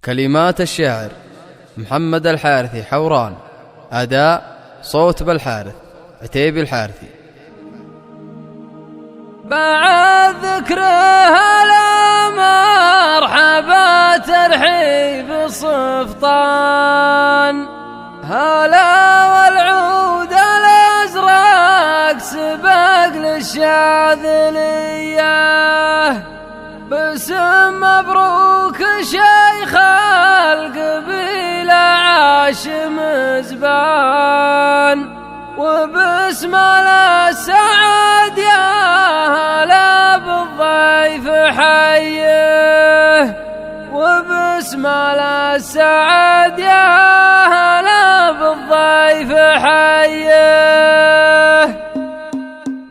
كلمات الشاعر محمد الحارثي حوران. أداء صوت بالحارث عتيبي الحارثي. بعد ذكره لا مرحبا ترحيب صفطان، هلا والعود الأزرق سبق للشاذلية، باسم مبروك شيخ القبيلة عاشم زبان، وباسم السعد يا هلا بالضيف حيه، وباسم السعد يا هلا بالضيف حيه.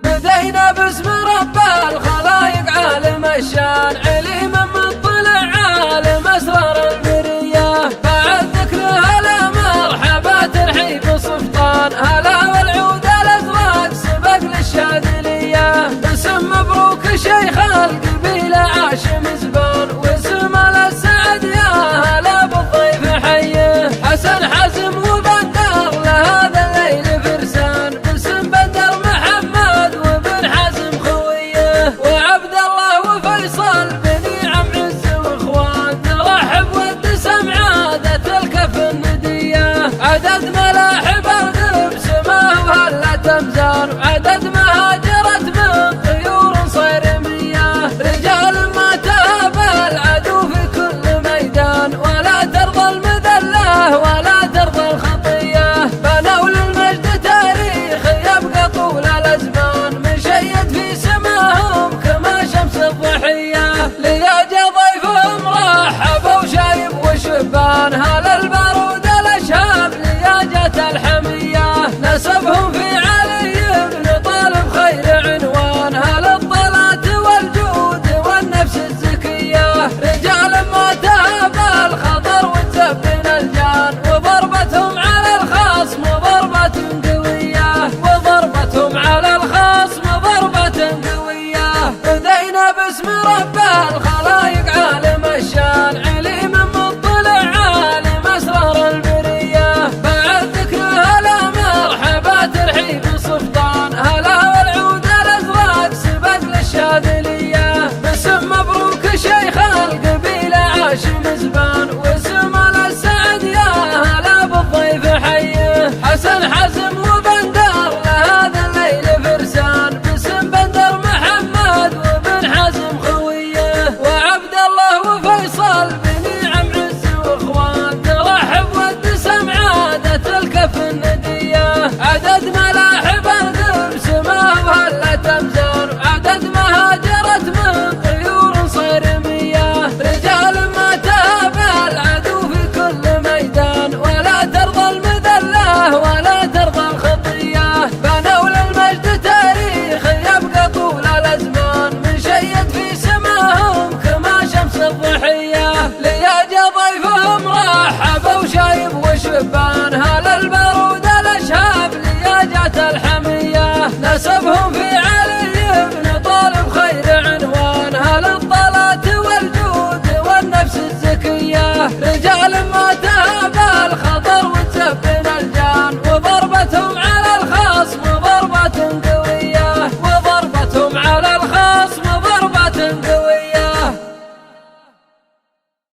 بدينا باسم رب الخلايق عالم الشان، عليم مطلع عالم اسرار البريه، بعد ذكره هلا مرحبا ترحيب صفطان، هلا والعود الازرق سبق للشاذليه، باسم مبروك شيخ القبيله عاشم زبان، واسم السعد يا هلا بالضيف حيه. حسن حزم وبندر لهذا الليل فرسان، باسم بندر محمد وبن حزم خويه، وعبد الله وفيصل بني عم عز واخوان، نرحب والدسم عادة الكف النديه، عدد ملاحب الغرب سماه وهلا تمزان، وعدد مهاجرت من طيور صيرميه، رجال ما تهاب العدو في كل ميدان، ولا ترضى المذله ولا ترضى الخطيه، بنوا للمجد تاريخ يبقى طول الازمان، مشيد في سماهم كما شمس الضحيه، ليجي ضيفهم رحبوا شايب وشبان، هلا البارود الاشهاب لياجت الحميه، نسبهم في علي بن طالب خير عنوان، هلا الطلات والجود والنفس الزكيه، رجال ما تهاب الخطر وتزبن الجان، وضربتهم على الخصم ضربة قويه، وضربتهم على الخصم ضربة قويه. بدينا باسم رب الخلايق عالم الشان، عليم مطلع عالم اسرار البريه، بعد ذكره هلا مرحبا ترحيب صفطان، هلا والعود الازرق سبق للشاذليه، باسم مبروك شيخ القبيله عاشم زبان، واسم السعد يا هلا بالضيف حيه. حسن حزم وبندر لهذا الليل فرسان، باسم بندر محمد وبن حزم خويه، وعبد الله وفيصل بني عم عز واخوان، نرحب والدسم عادة الكف النديه، عدد ملاحب الغرب سماه وهلا تمزان، وعدد مهاجرت من طيور صيرميه، رجال ما تهاب العدو في كل ميدان، ولا ترضى المذله ولا ترضى الخطيه، بنوا للمجد تاريخ يبقى طول الازمان، مشيد في سماهم كما شمس الضحيه، ليجي ضيفهم رحبوا شايب وشبان، هلا البارود الاشهاب لياجت الحميه، نسبهم في علي بن طالب خير عنوان، هلا الطلات والجود والنفس الزكيه، رجال